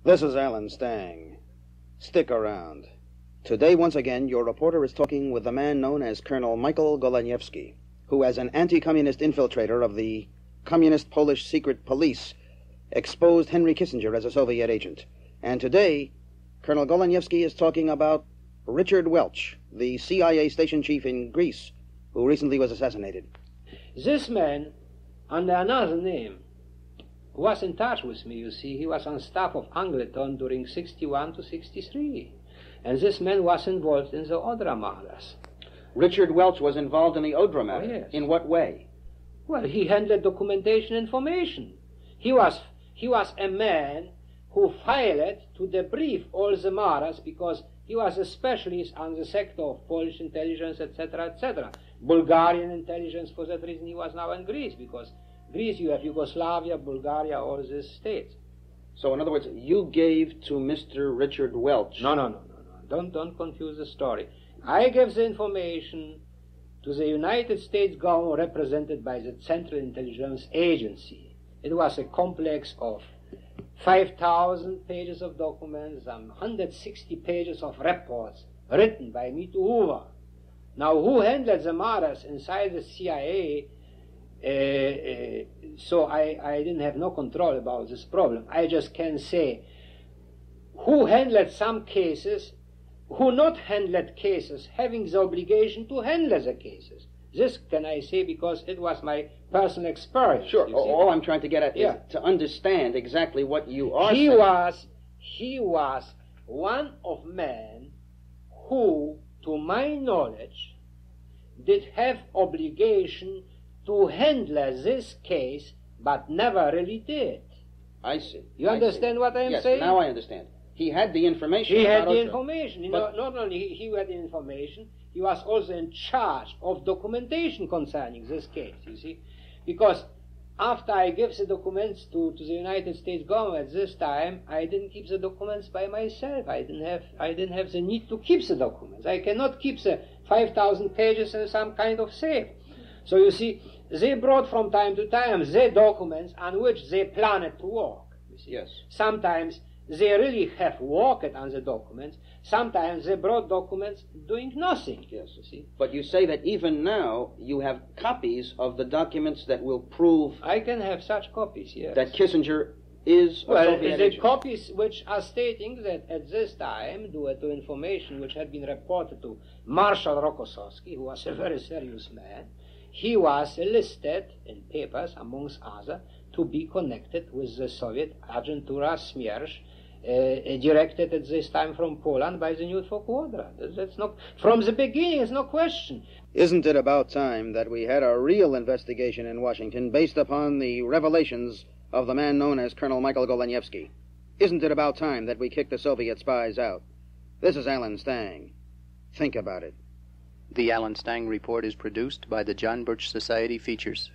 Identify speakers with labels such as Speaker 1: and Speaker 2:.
Speaker 1: This is Alan Stang. Stick around. Today, once again, your reporter is talking with the man known as Colonel Michael Goleniewski, who, as an anti-communist infiltrator of the Communist Polish Secret Police, exposed Henry Kissinger as a Soviet agent. And today, Colonel Goleniewski is talking about Richard Welch, the CIA station chief in Greece, who recently was assassinated.
Speaker 2: This man, under another name, was in touch with me, you see. He was on staff of Angleton during 61 to 63. And this man was involved in the Odra matters.
Speaker 1: Richard Welch was involved in the Odra matter?
Speaker 2: Oh, yes.
Speaker 1: In what way?
Speaker 2: Well, he handled documentation information. He was a man who filed to debrief all the matters because he was a specialist on the sector of Polish intelligence, etc., etc. Bulgarian intelligence, for that reason he was now in Greece, because Greece, you have Yugoslavia, Bulgaria, all these states.
Speaker 1: So, in other words, you gave to Mr. Richard Welch...
Speaker 2: No. Don't confuse the story. I gave the information to the United States government represented by the Central Intelligence Agency. It was a complex of 5,000 pages of documents and 160 pages of reports written by me to Hoover. Now, who handled the matters inside the CIA... so I didn't have no control about this problem. I just can say who handled some cases, who not handled cases, having the obligation to handle the cases. This can I say because it was my personal experience.
Speaker 1: Sure. All I'm trying to get at is to understand exactly what you are saying.
Speaker 2: He was one of men who, to my knowledge, did have obligation to handle this case, but never really did.
Speaker 1: I see.
Speaker 2: You understand what I'm saying?
Speaker 1: Yes, now I understand. He had the information.
Speaker 2: He had the information. Not only he had the information, he was also in charge of documentation concerning this case, you see. Because after I gave the documents to the United States government at this time, I didn't keep the documents by myself. I didn't have the need to keep the documents. I cannot keep the 5,000 pages in some kind of safe. So you see, they brought from time to time the documents on which they planned to work. You see.
Speaker 1: Yes.
Speaker 2: Sometimes they really have worked on the documents. Sometimes they brought documents doing nothing.
Speaker 1: Yes. You see. But you say that even now you have copies of the documents that will prove...
Speaker 2: I can have such copies, yes.
Speaker 1: ...that Kissinger is a Soviet agent.
Speaker 2: The copies which are stating that at this time, due to information which had been reported to Marshal Rokossowski, who was a very serious man, he was listed in papers, amongst others, to be connected with the Soviet Agentura Smierz, directed at this time from Poland by the New Odra. That's not, from the beginning, it's no question.
Speaker 1: Isn't it about time that we had a real investigation in Washington based upon the revelations of the man known as Colonel Michael Goleniewski? Isn't it about time that we kicked the Soviet spies out? This is Alan Stang. Think about it.
Speaker 3: The Alan Stang Report is produced by the John Birch Society Features.